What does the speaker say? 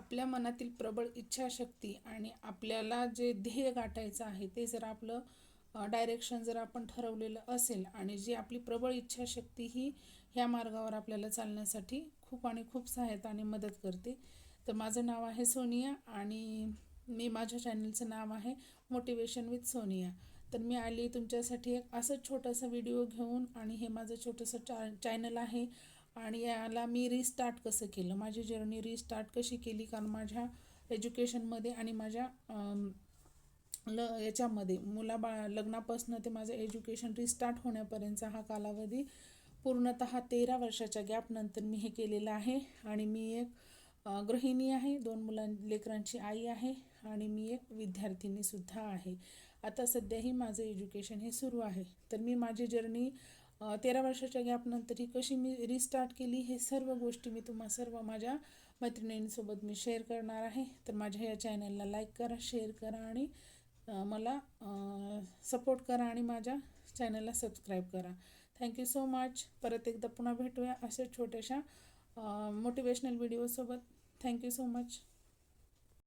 आपल्या मनातील प्रबळ इच्छाशक्ती आणि आपल्याला जे ध्येय गाठायचं आहे ते जर आपलं डायरेक्शन जर आपण ठरवलेलं असेल आणि जी आपली प्रबळ इच्छाशक्ती ही ह्या मार्गावर आपल्याला चालण्यासाठी खूप आणि खूप सहायता आणि मदत करते. तर माझं नाव आहे सोनिया आणि मी माझ्या चॅनलचं नाव आहे मोटिवेशन विथ सोनिया. तर मी आली तुमच्यासाठी एक असंच छोटासा व्हिडिओ घेऊन आणि हे माझं छोटंसं चॅनल आहे आणि याला मी रिस्टार्ट कसं केलं, माझी जर्नी रिस्टार्ट कशी केली, कारण माझ्या एज्युकेशनमध्ये आणि माझ्या याच्यामध्ये लग्नापासून ते माझं एज्युकेशन रिस्टार्ट होण्यापर्यंतचा हा कालावधी पूर्णतः 13 वर्षाच्या गॅपनंतर मी हे केलेलं आहे. आणि मी एक गृहिणी आहे, 2 लेकरांची आई आहे आणि मी एक विद्यार्थिनीसुद्धा आहे. आता सध्याही माझं एज्युकेशन हे सुरू आहे. तर मी माझी जर्नी 13 वर्षाच्या गॅपनंतर ही कशी मी रिस्टार्ट केली हे सर्व गोष्टी मी सर्व माझ्या मैत्रिणींसोबत मी शेअर करणार आहे. तर माझ्या या चॅनलला लाईक करा, शेअर करा आणि मला सपोर्ट करा आणि माझ्या चॅनलला सबस्क्राईब करा. Thank you so much. परत एकदा पुन्हा भेटूया अशा छोट्याशा मोटिवेशनल व्हिडिओसोबत. Thank you so much.